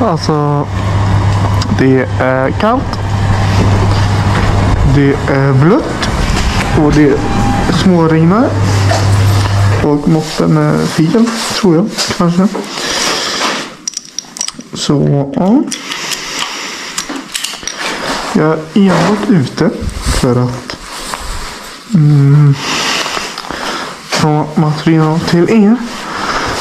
Alltså, det är kallt. Det är blött. Och det småregnar. Och måtten är fel, tror jag, kanske. Så, ja. Jag är enbart ute för att ta material till er.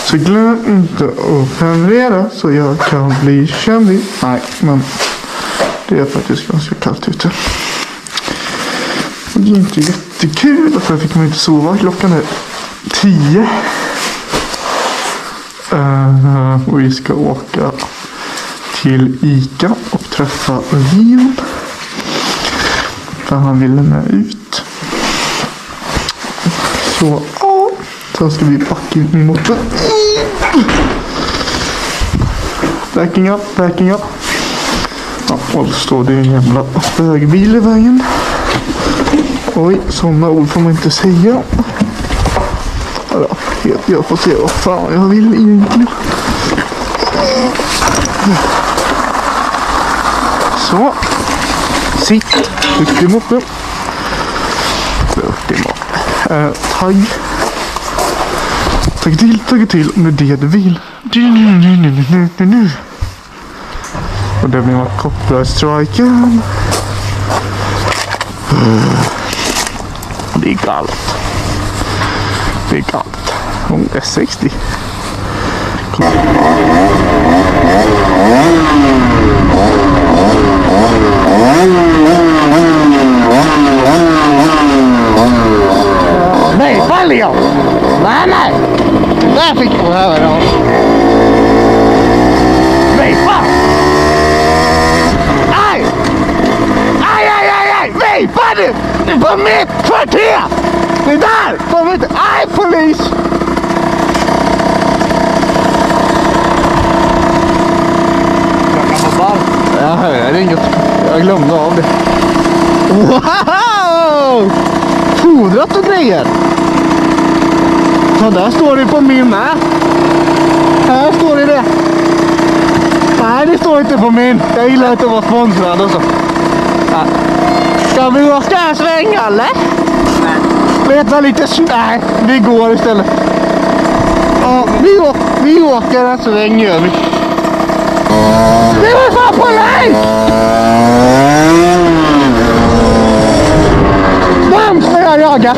Så glöm inte att prenumerera så jag kan bli kändis. Nej, men det är faktiskt ganska kallt ute. Det är inte jättekul för jag fick man inte sova. Klockan är 10. Och vi ska åka till Ica och träffa Leon. För han ville med ut. Så ja. Sen ska vi packa ut min motor. Backing up. Ja, och så står det en jävla bögbil i vägen. Oj, sådana ord får man inte säga. Ja, jag får se vad fan jag vill egentligen. Så. Sitt. Duktig motor. Tagg. Tagg till med det du vill. Och det blir man kopplar striken. Det är galet. Hon är 60. Nej, faller jag! Nej! Där fick jag höra då. Nej, fan! Aj! Nej, fan du! Det är på mitt kvarter! Det är där! På mitt... Aj, polis! Jag hör inget. Jag glömde av det. Wow! Fodrat och grejer. Så där står det på min med. Här står det det. Nej, det står inte på min. Jag gillar inte att vara sponsrad och så. Ja. Ska vi åka en sväng eller? Nej. Leta lite nej, vi går istället. Ja, vi åker en sväng gör vi. Det var fan polis! Vem ska jag jaga?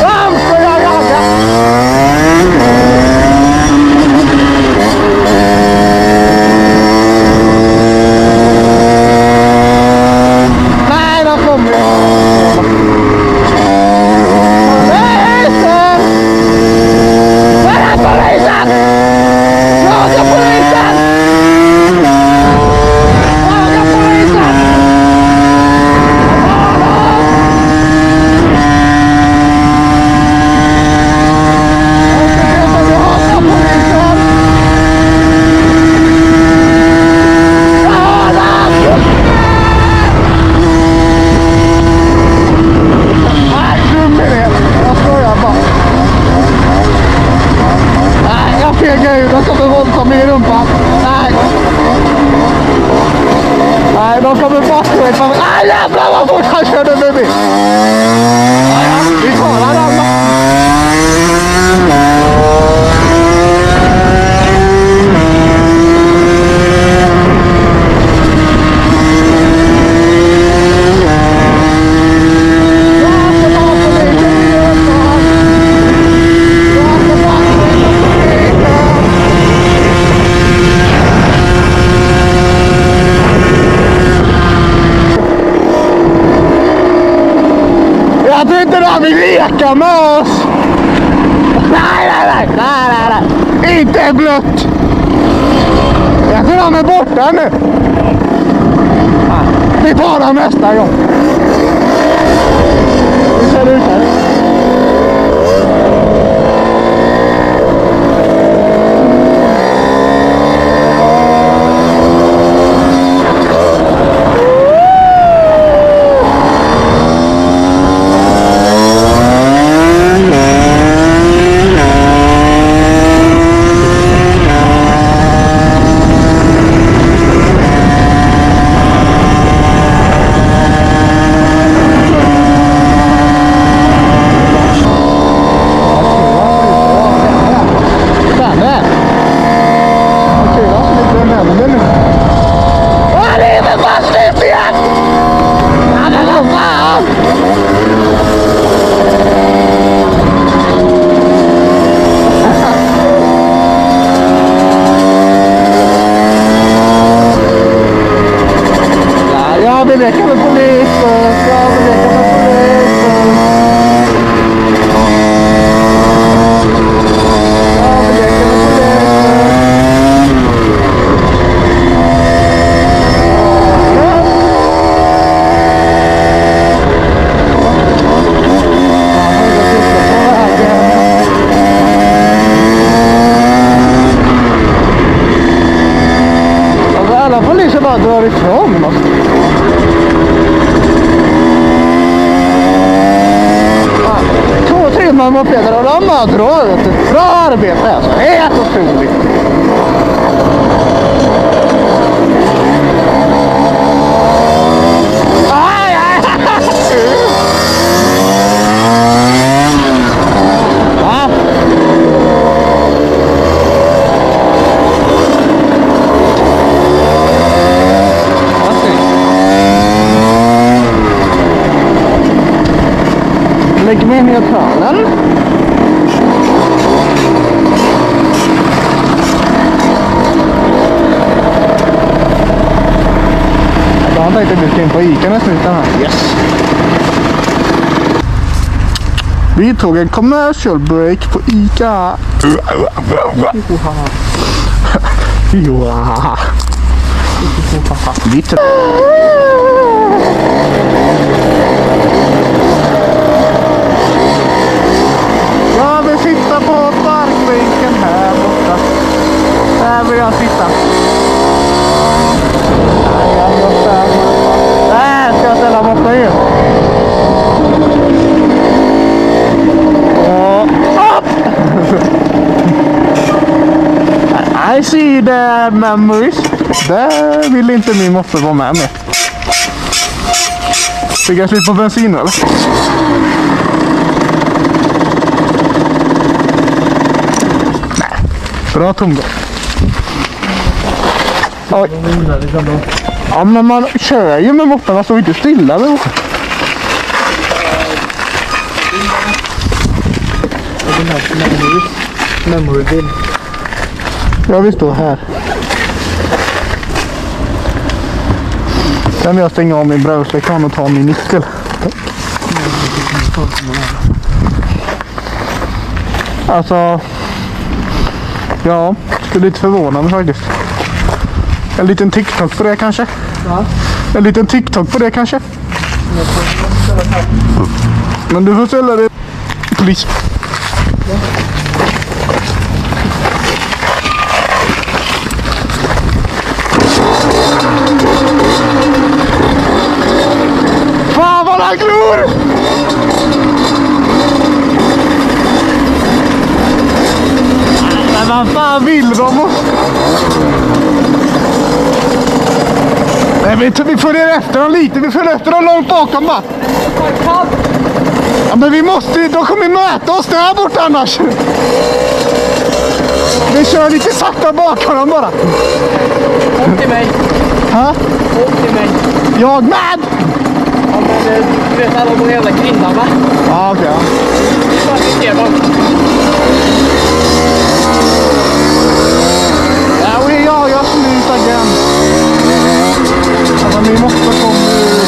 Vem ska jag jaga? Nej, de kommer. De kommer fast mig. Aj, jävlar vad fort han körde med mig. Vi tar alla. Jag tror inte de vill leka med oss. Nej. Inte blött. Jag tror de är borta nu. Vi tar dem nästa gång. Hur ser det ut här? Jag vill leka med poliser. Jag vill leka med poliser. Jag vill leka med alla poliser bara drar ifrån oss. Två timmar mopeder och de bara drar, vet du. Bra arbete alltså, helt otroligt. Aj, aj. Va? Lägg mig ner tralen. Jag har inte blivit in på Ica nästan här. Yes. Vi tog en commercial break på Ica. Jag vill sitta på parkbänken här borta. Där vill jag sitta. Där ska jag ställa borta igen. I see the memories. Där vill inte min moppe vara med mig. Fick jag slut på bensin eller? Nej. Bra tomgång. Oj. Ja men man kör ju med moppen, man står inte stilla med moppen. Memory bill. Jag vill stå här. Kan jag stänga av min browserreklam och ta min nyckel? Alltså, ja, skulle lite förvåna mig faktiskt. En liten TikTok på det kanske? Ja. En liten TikTok på det kanske? Men du får ställa det. Polis. Ja. Fan vad han glor! Men vad fan vill de? Nej, vi följer efter dem lite, vi följer efter dem långt bakom bara. Ja, men vi måste, de kommer möta oss där borta annars. Vi kör lite sakta bakom dem bara. Åk till mig. Ha? Åk till mig. Jag med! Ja, men du vet alla de jävla kvinnan va? Ja, okej. Ja. Fan, vi ser dem. Ja, vi jagar slut igen. Alltså, ni måste komma ut.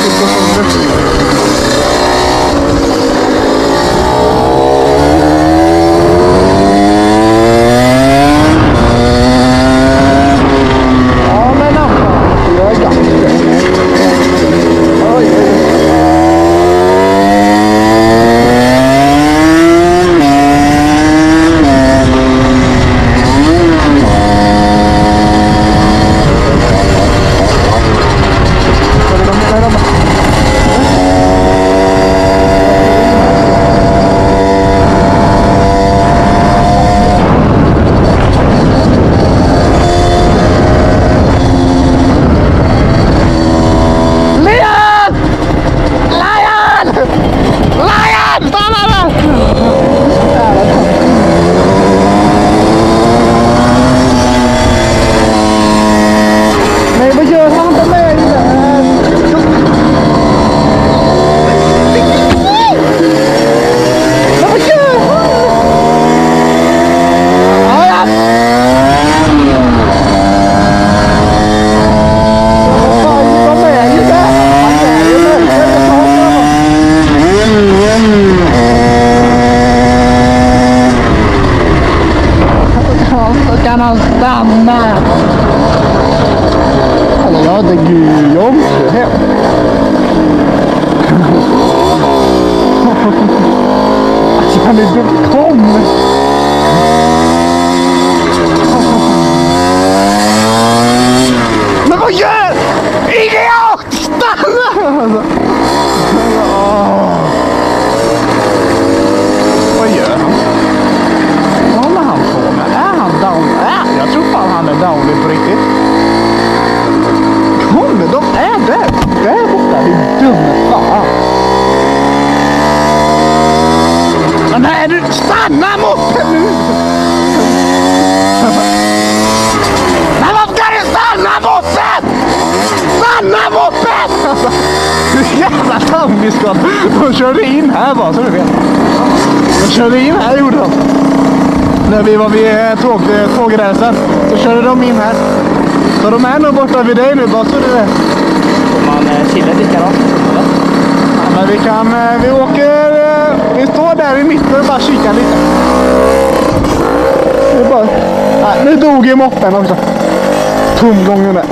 Kan han stanna? Eller jag hade Guillaume hem. Alltså han är dum. Kom! Men vad gör? Idiot! Stanna! Alltså. Vad gör han? Vad håller han på med? Är han down? Jag tror fan han är down på riktigt. Kom, de är där. Där borta, det är dumt fan. Men nej, du stanna moppen nu! Men varför ska du stanna moppen? Stanna moppen! Du jävla tambiskott. De körde in här bara, så du vet. De körde in här, gjorde de. När vi var vid tågrälsen så körde de in här. Så de är nog borta vid dig nu, bara så du vet. Man chillar lite då. Ja, men vi åker, vi står där i mitten och bara kikar lite. Det är bara, nej, nu dog ju moppen också. Tomgången där.